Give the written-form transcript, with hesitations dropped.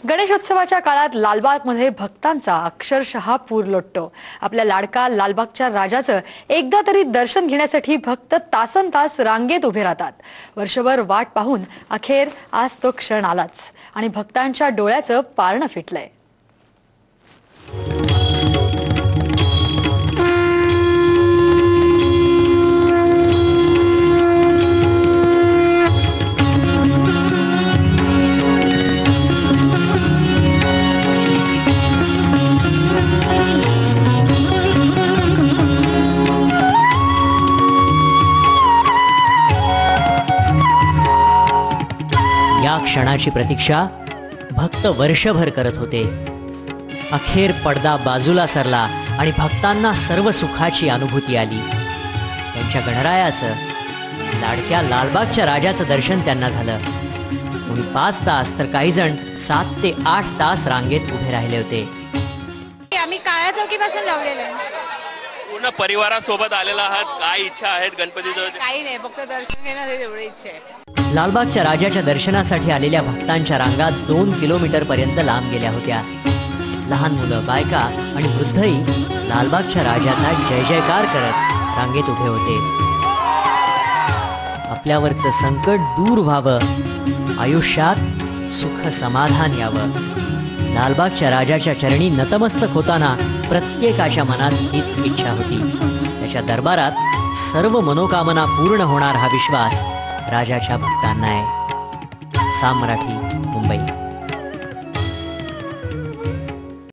गणेशोत्सवाच्या काळात लालबागमध्ये भक्तांचा अक्षरशः पूर लोटतो। आपल्या लाडका लालबागच्या राजाचं एकदा तरी दर्शन घेण्यासाठी भक्त तासनतास रांगेत उभे राहतात। वर्षभर वाट पाहून अखेर आज तो क्षण आलाच आणि भक्तांच्या डोळ्याचं पारणं फिटलंय। या क्षणाची प्रतीक्षा भक्त वर्षभर करत होते। अखेर पडदा बाजूला सरला आणि भक्तांना सर्व सुखाची अनुभूती आली। त्यांच्या गणरायाचं, लाडक्या लालबागच्या राजाचं दर्शन त्यांना झालं। कोणी 5 तास तर काही जण 7 ते 8 तास रांगेत उभे राहिले होते। आम्ही काळ्या चौकीपासून लावलेलं आहे। पूर्ण परिवारासोबत आलेला आहात, काय इच्छा आहेत गणपतीचं? काही नाही, फक्त दर्शन घेणं हे एवढी इच्छा आहे। लालबागच्या राजाच्या दर्शनासाठी आलेल्या भक्तांच्या रांगा 2 किलोमीटर पर्यंत लांब गेल्या होत्या। लहान मुलं, बायका आणि वृद्धही लालबागच्या राजाचा जय जयकार करत रांगेत उभे होते। आपल्यावरचं संकट दूर व्हावं, आयुष्यात सुख समाधान यावं, लालबागच्या राजाच्या चरणी नतमस्तक होताना प्रत्येकाच्या मनात हीच इच्छा होती। त्याच्या दरबारात सर्व मनोकामना पूर्ण होणार हा विश्वास राजाच्या भक्तांना आहे। साम मराठी, मुंबई।